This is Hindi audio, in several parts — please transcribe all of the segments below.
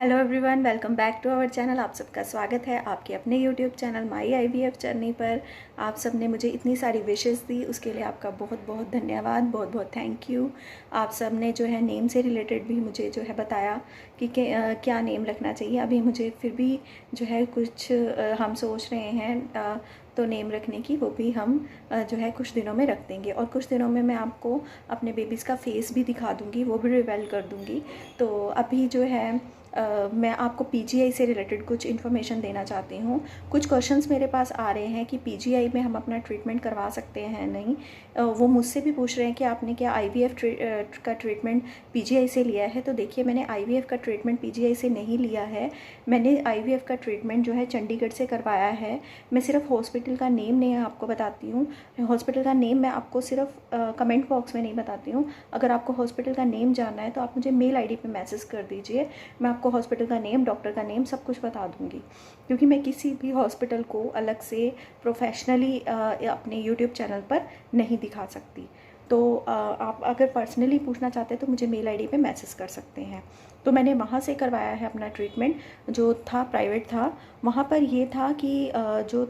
Hello everyone, welcome back to our channel. आप सबका स्वागत है आपके अपने YouTube channel my IVF journey पर। आप सब ने मुझे इतनी सारी विशेस दी, उसके लिए आपका बहुत बहुत धन्यवाद, बहुत बहुत थैंक यू। आप सब ने जो है नेम से रिलेटेड भी मुझे जो है बताया कि क्या नेम रखना चाहिए। अभी मुझे फिर भी जो है कुछ हम सोच रहे हैं तो नेम रखने की, वो भी हम जो है कुछ दिनों में रख देंगे। और कुछ दिनों में मैं आपको अपने बेबीज़ का फेस भी दिखा दूँगी, वो भी रिवील कर दूँगी। तो अभी जो है मैं आपको पीजीआई से रिलेटेड कुछ इन्फॉर्मेशन देना चाहती हूँ। कुछ क्वेश्चंस मेरे पास आ रहे हैं कि पीजीआई में हम अपना ट्रीटमेंट करवा सकते हैं नहीं। वो मुझसे भी पूछ रहे हैं कि आपने क्या आईवीएफ का ट्रीटमेंट पीजीआई से लिया है। तो देखिए, मैंने आईवीएफ का ट्रीटमेंट पीजीआई से नहीं लिया है। मैंने आईवीएफ का ट्रीटमेंट जो है चंडीगढ़ से करवाया है। मैं सिर्फ हॉस्पिटल का नेम नहीं आपको बताती हूँ। हॉस्पिटल का नेम मैं आपको सिर्फ कमेंट बॉक्स में नहीं बताती हूँ। अगर आपको हॉस्पिटल का नेम जानना है तो आप मुझे मेल आईडी पे मैसेज कर दीजिए। मैं आपको हॉस्पिटल का नेम, डॉक्टर का नेम, सब कुछ बता दूंगी। क्योंकि मैं किसी भी हॉस्पिटल को अलग से प्रोफेशनली अपने यूट्यूब चैनल पर नहीं दिखा सकती। तो आप अगर पर्सनली पूछना चाहते हैं तो मुझे मेल आईडी पे मैसेज कर सकते हैं। तो मैंने वहाँ से करवाया है अपना ट्रीटमेंट, जो था प्राइवेट था। वहाँ पर ये था कि जो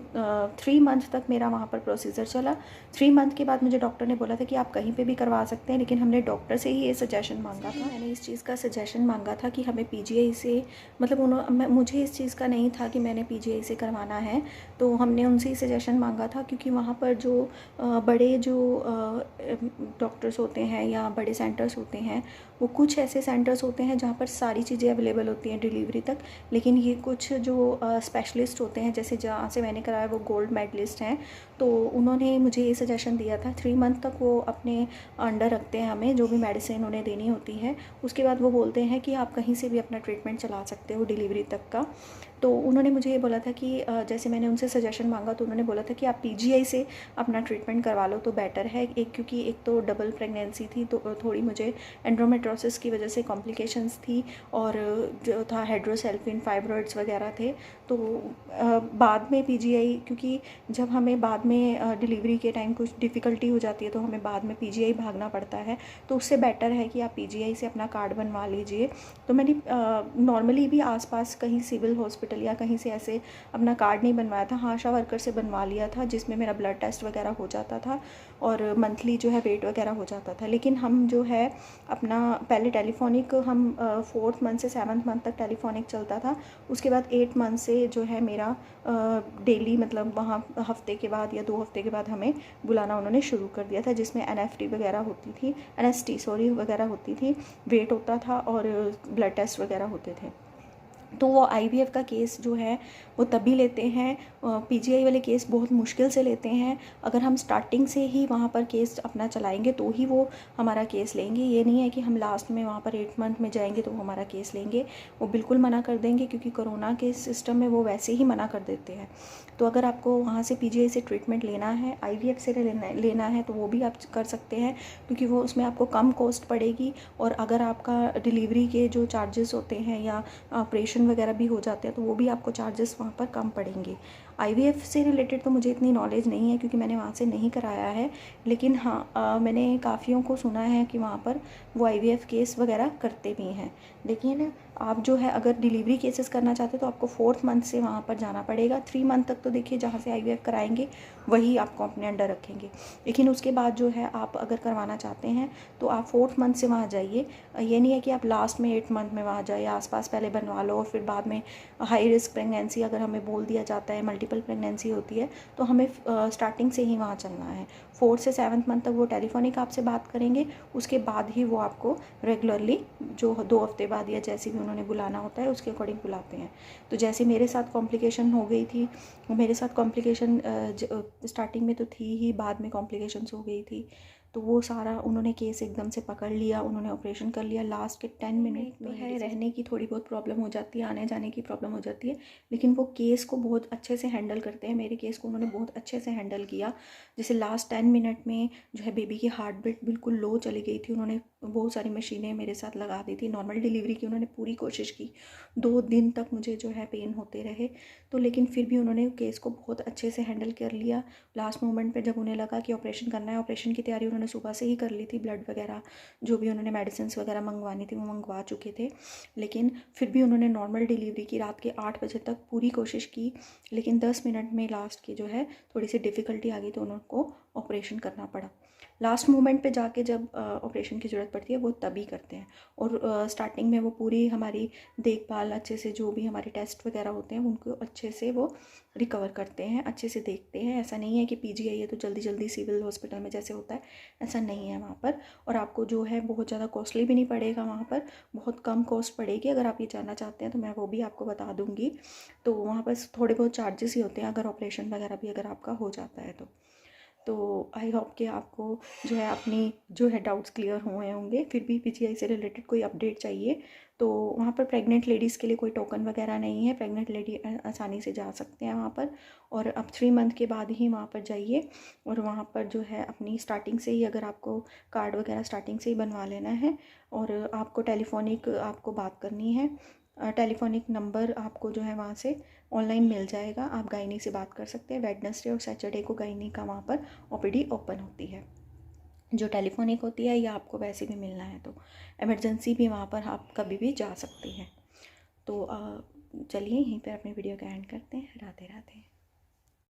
3 मंथ तक मेरा वहाँ पर प्रोसीजर चला। 3 मंथ के बाद मुझे डॉक्टर ने बोला था कि आप कहीं पे भी करवा सकते हैं, लेकिन हमने डॉक्टर से ही ये सजेशन मांगा था। मैंने इस चीज़ का सजेशन मांगा था कि हमें पीजीआई से, मतलब मुझे इस चीज़ का नहीं था कि मैंने पीजीआई से करवाना है। तो हमने उनसे ही सजेशन मांगा था, क्योंकि वहाँ पर जो बड़े जो डॉक्टर्स होते हैं या बड़े सेंटर्स होते हैं, वो कुछ ऐसे सेंटर्स होते हैं जहाँ पर सारी चीज़ें अवेलेबल होती हैं डिलीवरी तक। लेकिन ये कुछ जो स्पेशलिस्ट होते हैं, जैसे जहाँ से मैंने कराया वो गोल्ड मेडलिस्ट हैं, तो उन्होंने मुझे ये सजेशन दिया था 3 मंथ तक वो अपने अंडर रखते हैं हमें, जो भी मेडिसिन उन्हें देनी होती है। उसके बाद वो बोलते हैं कि आप कहीं से भी अपना ट्रीटमेंट चला सकते हो डिलीवरी तक का। तो उन्होंने मुझे ये बोला था कि जैसे मैंने उनसे सजेशन मांगा तो उन्होंने बोला था कि आप पीजीआई से अपना ट्रीटमेंट करवा लो तो बेटर है। क्योंकि एक तो डबल प्रेगनेंसी थी, तो थोड़ी मुझे एंड्रोमेट्रोसिस की वजह से कॉम्प्लिकेशंस थी, और जो था हाइड्रोसेल्फिन, फाइब्रॉइड्स वगैरह थे। तो बाद में पीजीआई, क्योंकि जब हमें बाद में डिलीवरी के टाइम कुछ डिफ़िकल्टी हो जाती है तो हमें बाद में पीजीआई भागना पड़ता है। तो उससे बेटर है कि आप पीजीआई से अपना कार्ड बनवा लीजिए। तो मैंने नॉर्मली भी आसपास कहीं सिविल हॉस्पिटल या कहीं से ऐसे अपना कार्ड नहीं बनवाया था। हाँ, आशा वर्कर से बनवा लिया था, जिसमें मेरा ब्लड टेस्ट वगैरह हो जाता था और मंथली जो है वेट वगैरह हो जाता था। लेकिन हम जो है अपना पहले टेलीफोनिक, हम 4th मंथ से 7th मंथ तक टेलीफोनिक चलता था। उसके बाद 8 मंथ से जो है मेरा डेली, मतलब वहाँ हफ्ते के बाद या 2 हफ्ते के बाद हमें बुलाना उन्होंने शुरू कर दिया था, जिसमें एनएफटी वगैरह होती थी, एनएसटी सॉरी वगैरह होती थी, वेट होता था और ब्लड टेस्ट वगैरह होते थे। तो वो आईवीएफ का केस जो है वो तभी लेते हैं, पीजीआई वाले केस बहुत मुश्किल से लेते हैं। अगर हम स्टार्टिंग से ही वहाँ पर केस अपना चलाएंगे तो ही वो हमारा केस लेंगे। ये नहीं है कि हम लास्ट में वहाँ पर 8 मंथ में जाएंगे तो वो हमारा केस लेंगे। वो बिल्कुल मना कर देंगे, क्योंकि कोरोना के सिस्टम में वो वैसे ही मना कर देते हैं। तो अगर आपको वहाँ से पीजीआई से ट्रीटमेंट लेना है, आईवीएफ से लेना है तो वो भी आप कर सकते हैं, क्योंकि वो उसमें आपको कम कॉस्ट पड़ेगी। और अगर आपका डिलीवरी के जो चार्जेस होते हैं या ऑपरेशन वगैरह भी हो जाते हैं तो वो भी आपको चार्जेस वहाँ पर कम पड़ेंगे। आईवीएफ से रिलेटेड तो मुझे इतनी नॉलेज नहीं है, क्योंकि मैंने वहाँ से नहीं कराया है। लेकिन हाँ, मैंने काफ़ियों को सुना है कि वहाँ पर वो आईवीएफ केस वगैरह करते भी हैं। लेकिन आप जो है अगर डिलीवरी केसेस करना चाहते हो तो आपको 4th मंथ से वहाँ पर जाना पड़ेगा। 3 मंथ तक तो देखिए जहाँ से आईवीएफ कराएंगे वही आपको अपने अंडर रखेंगे। लेकिन उसके बाद जो है आप अगर करवाना चाहते हैं तो आप 4th मंथ से वहाँ जाइए। ये नहीं है कि आप लास्ट में 8 मंथ में वहाँ जाइए, आसपास पहले बनवा लो और फिर बाद में हाई रिस्क प्रेगनेंसी अगर हमें बोल दिया जाता है, मल्टीपल प्रेगनेंसी होती है, तो हमें स्टार्टिंग से ही वहाँ चलना है। 4th से 7th मंथ तक वो टेलीफोनिक आपसे बात करेंगे, उसके बाद ही वो आपको रेगुलरली जो 2 हफ्ते बाद या जैसे भी उन्होंने बुलाना होता है उसके अकॉर्डिंग बुलाते हैं। तो जैसे मेरे साथ कॉम्प्लिकेशन हो गई थी, मेरे साथ कॉम्प्लिकेशन स्टार्टिंग में तो थी ही, बाद में कॉम्प्लिकेशंस हो गई थी। तो वो सारा उन्होंने केस एकदम से पकड़ लिया, उन्होंने ऑपरेशन कर लिया लास्ट के 10 मिनट में। है रहने की थोड़ी बहुत प्रॉब्लम हो जाती है, आने जाने की प्रॉब्लम हो जाती है, लेकिन वो केस को बहुत अच्छे से हैंडल करते हैं। मेरे केस को उन्होंने बहुत अच्छे से हैंडल किया। जैसे लास्ट 10 मिनट में जो है बेबी की हार्ट बीट बिल्कुल लो चली गई थी, उन्होंने बहुत सारी मशीनें मेरे साथ लगा दी थी। नॉर्मल डिलीवरी की उन्होंने पूरी कोशिश की, 2 दिन तक मुझे जो है पेन होते रहे, तो लेकिन फिर भी उन्होंने केस को बहुत अच्छे से हैंडल कर लिया। लास्ट मोमेंट पे जब उन्हें लगा कि ऑपरेशन करना है, ऑपरेशन की तैयारी उन्होंने सुबह से ही कर ली थी, ब्लड वगैरह जो भी उन्होंने मेडिसिन वगैरह मंगवानी थी वो मंगवा चुके थे, लेकिन फिर भी उन्होंने नॉर्मल डिलीवरी की रात के 8 बजे तक पूरी कोशिश की, लेकिन 10 मिनट में लास्ट की जो है थोड़ी सी डिफ़िकल्टी आ गई तो उनको ऑपरेशन करना पड़ा। लास्ट मोमेंट पे जाके जब ऑपरेशन की ज़रूरत पड़ती है वो तभी करते हैं, और स्टार्टिंग में वो पूरी हमारी देखभाल अच्छे से, जो भी हमारे टेस्ट वगैरह होते हैं उनको अच्छे से वो रिकवर करते हैं, अच्छे से देखते हैं। ऐसा नहीं है कि पीजीआई है तो जल्दी जल्दी सिविल हॉस्पिटल में जैसे होता है, ऐसा नहीं है वहाँ पर। और आपको जो है बहुत ज़्यादा कॉस्टली भी नहीं पड़ेगा, वहाँ पर बहुत कम कॉस्ट पड़ेगी। अगर आप ये जानना चाहते हैं तो मैं वो भी आपको बता दूँगी। तो वहाँ पर थोड़े बहुत चार्जेस ही होते हैं अगर ऑपरेशन वगैरह भी अगर आपका हो जाता है तो आई होप कि आपको जो है अपनी जो है डाउट्स क्लियर हुए होंगे। फिर भी पीजीआई से रिलेटेड कोई अपडेट चाहिए तो वहाँ पर प्रेग्नेंट लेडीज़ के लिए कोई टोकन वगैरह नहीं है, प्रेग्नेंट लेडी आसानी से जा सकते हैं वहाँ पर। और अब 3 मंथ के बाद ही वहाँ पर जाइए, और वहाँ पर जो है अपनी स्टार्टिंग से ही अगर आपको कार्ड वगैरह स्टार्टिंग से ही बनवा लेना है, और आपको टेलीफोनिक आपको बात करनी है। टेलीफोनिक नंबर आपको जो है वहाँ से ऑनलाइन मिल जाएगा, आप गायनी से बात कर सकते हैं। वेडनेसडे और सैटरडे को गायनी का वहाँ पर ओपीडी ओपन होती है, जो टेलीफोनिक होती है, या आपको वैसे भी मिलना है तो इमरजेंसी भी वहाँ पर आप कभी भी जा सकते हैं। तो चलिए यहीं पर अपनी वीडियो का एंड करते हैं। राधे राधे।